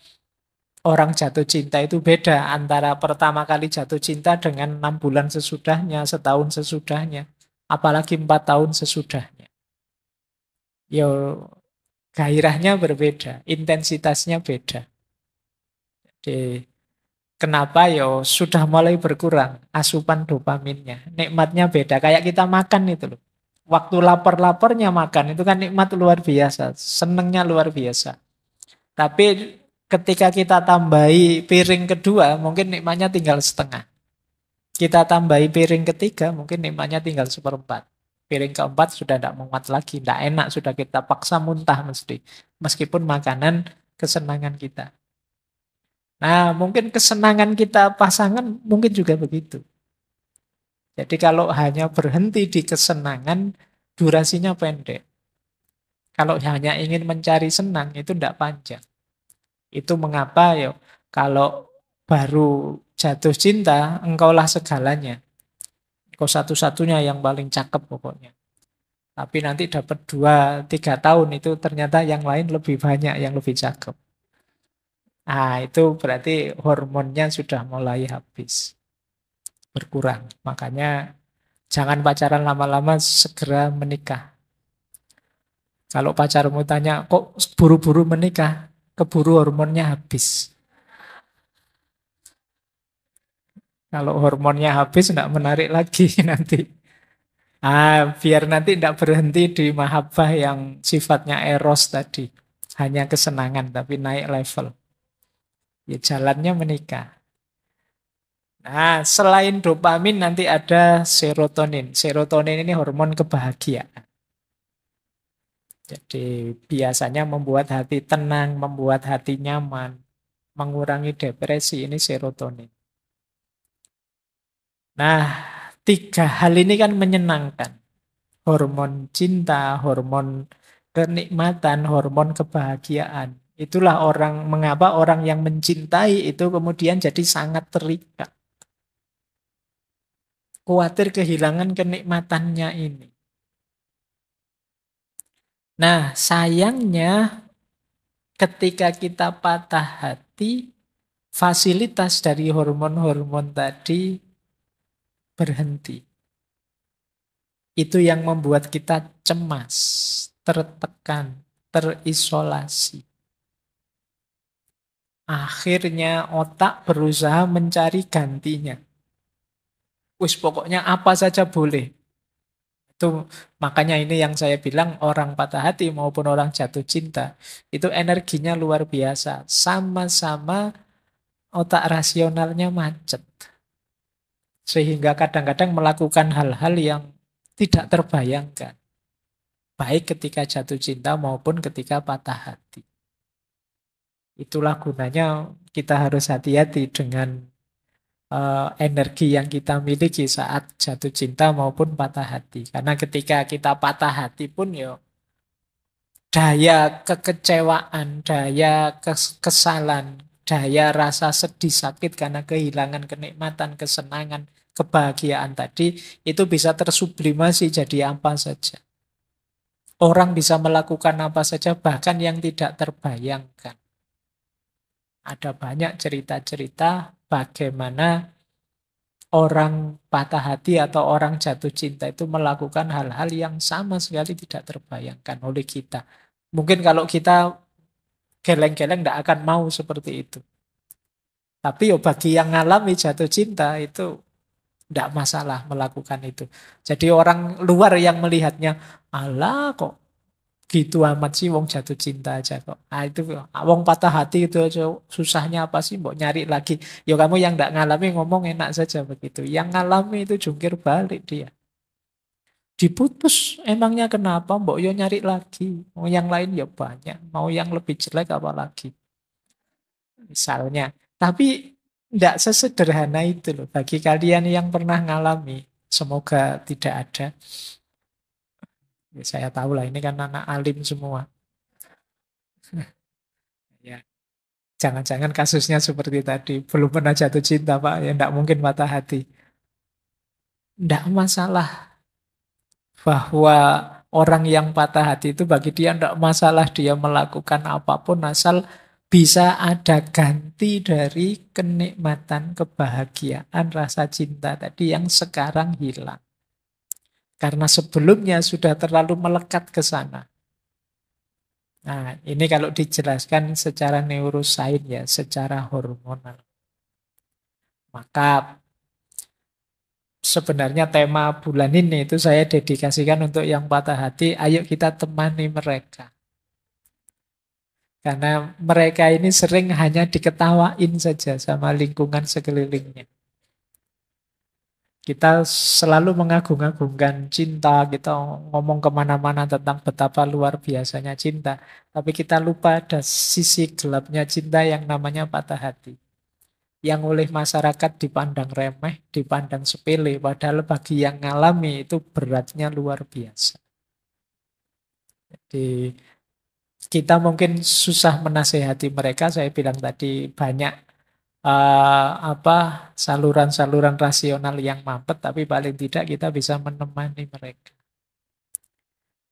[SPEAKER 1] orang jatuh cinta itu beda antara pertama kali jatuh cinta dengan 6 bulan sesudahnya, setahun sesudahnya. Apalagi 4 tahun sesudahnya. Ya gairahnya berbeda, intensitasnya beda. Jadi kenapa ya sudah mulai berkurang asupan dopaminnya. Nikmatnya beda, kayak kita makan itu loh. Waktu lapar-laparnya makan itu kan nikmat luar biasa, senengnya luar biasa. Tapi ketika kita tambahi piring kedua, mungkin nikmatnya tinggal setengah. Kita tambahi piring ketiga, mungkin nikmatnya tinggal seperempat. Piring keempat sudah tidak muat lagi, tidak enak, sudah kita paksa muntah mesti. Meskipun makanan kesenangan kita. Nah, mungkin kesenangan kita pasangan mungkin juga begitu. Jadi kalau hanya berhenti di kesenangan, durasinya pendek. Kalau hanya ingin mencari senang, itu tidak panjang. Itu mengapa ya kalau baru jatuh cinta, engkaulah segalanya. Engkau satu-satunya yang paling cakep pokoknya. Tapi nanti dapat 2-3 tahun itu ternyata yang lain lebih banyak yang lebih cakep. Ah, itu berarti hormonnya sudah mulai habis. Berkurang. Makanya jangan pacaran lama-lama, segera menikah. Kalau pacarmu tanya, kok buru-buru menikah? Keburu hormonnya habis. Kalau hormonnya habis, nggak menarik lagi nanti. Biar nanti tidak berhenti di mahabbah yang sifatnya eros tadi. Hanya kesenangan, tapi naik level. Ya jalannya menikah. Nah, selain dopamin nanti ada serotonin. Serotonin ini hormon kebahagiaan. Jadi biasanya membuat hati tenang, membuat hati nyaman, mengurangi depresi, ini serotonin. Nah, tiga hal ini kan menyenangkan. Hormon cinta, hormon kenikmatan, hormon kebahagiaan. Itulah mengapa orang yang mencintai itu kemudian jadi sangat terikat. Khawatir kehilangan kenikmatannya ini. Nah, sayangnya ketika kita patah hati, fasilitas dari hormon-hormon tadi berhenti. Itu yang membuat kita cemas, tertekan, terisolasi. Akhirnya otak berusaha mencari gantinya. Wis pokoknya apa saja boleh. Itu makanya ini yang saya bilang orang patah hati maupun orang jatuh cinta itu energinya luar biasa. Sama-sama otak rasionalnya macet. Sehingga kadang-kadang melakukan hal-hal yang tidak terbayangkan. Baik ketika jatuh cinta maupun ketika patah hati. Itulah gunanya kita harus hati-hati dengan energi yang kita miliki saat jatuh cinta maupun patah hati. Karena ketika kita patah hati pun ya daya kekecewaan, daya kesalan, daya rasa sedih sakit karena kehilangan kenikmatan, kesenangan, kebahagiaan tadi itu bisa tersublimasi jadi apa saja. Orang bisa melakukan apa saja bahkan yang tidak terbayangkan. Ada banyak cerita-cerita bagaimana orang patah hati atau orang jatuh cinta itu melakukan hal-hal yang sama sekali tidak terbayangkan oleh kita. Mungkin kalau kita geleng-geleng tidak akan mau seperti itu. Tapi yo bagi yang ngalami jatuh cinta itu tidak masalah melakukan itu. Jadi orang luar yang melihatnya, alah kok gitu amat sih wong jatuh cinta aja kok. Itu wong patah hati itu aja susahnya apa sih mbok nyari lagi. Ya kamu yang tidak ngalami ngomong enak saja begitu. Yang ngalami itu jungkir balik dia. Diputus emangnya kenapa mbok yo nyari lagi. Mau yang lain ya banyak. Mau yang lebih jelek apa lagi. Misalnya. Tapi tidak sesederhana itu loh. Bagi kalian yang pernah ngalami. Semoga tidak ada. Ya, saya tahu lah ini kan anak alim semua. Ya, jangan-jangan kasusnya seperti tadi. Belum pernah jatuh cinta, Pak. Ya, tidak mungkin patah hati. Tidak masalah bahwa orang yang patah hati itu bagi dia tidak masalah dia melakukan apapun asal bisa ada ganti dari kenikmatan, kebahagiaan, rasa cinta tadi yang sekarang hilang. Karena sebelumnya sudah terlalu melekat ke sana. Nah, ini kalau dijelaskan secara neurosains ya, secara hormonal. Maka sebenarnya tema bulan ini itu saya dedikasikan untuk yang patah hati, ayo kita temani mereka. Karena mereka ini sering hanya diketawain saja sama lingkungan sekelilingnya. Kita selalu mengagung-agungkan cinta, kita ngomong kemana-mana tentang betapa luar biasanya cinta. Tapi kita lupa ada sisi gelapnya cinta yang namanya patah hati. Yang oleh masyarakat dipandang remeh, dipandang sepele. Padahal bagi yang ngalami itu beratnya luar biasa. Jadi kita mungkin susah menasehati mereka. Saya bilang tadi banyak saluran-saluran rasional yang mampet, tapi paling tidak kita bisa menemani mereka.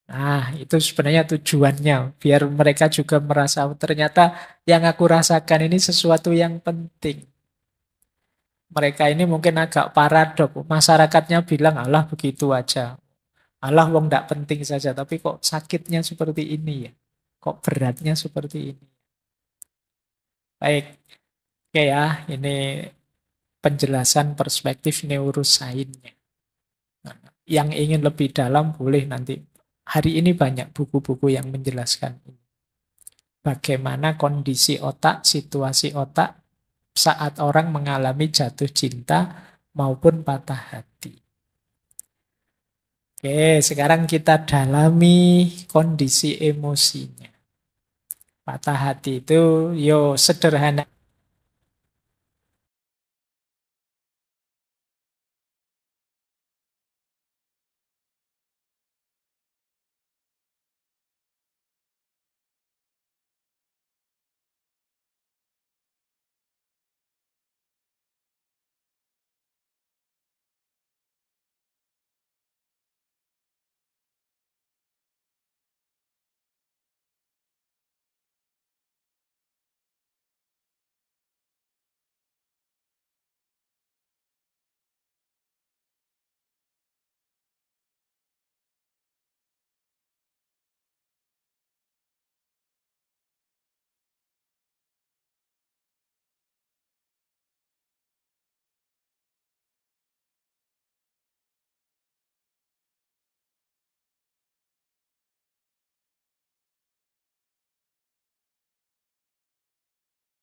[SPEAKER 1] Nah, itu sebenarnya tujuannya, biar mereka juga merasa ternyata yang aku rasakan ini sesuatu yang penting. Mereka ini mungkin agak paradok, masyarakatnya bilang, alah begitu aja. Alah, wong ndak penting saja, tapi kok sakitnya seperti ini ya? Kok beratnya seperti ini? Baik, oke ya, ini penjelasan perspektif neurosainsnya. Nah, yang ingin lebih dalam boleh nanti. Hari ini banyak buku-buku yang menjelaskan ini. Bagaimana kondisi otak, situasi otak saat orang mengalami jatuh cinta maupun patah hati. Oke, sekarang kita dalami kondisi emosinya. Patah hati itu yo sederhana.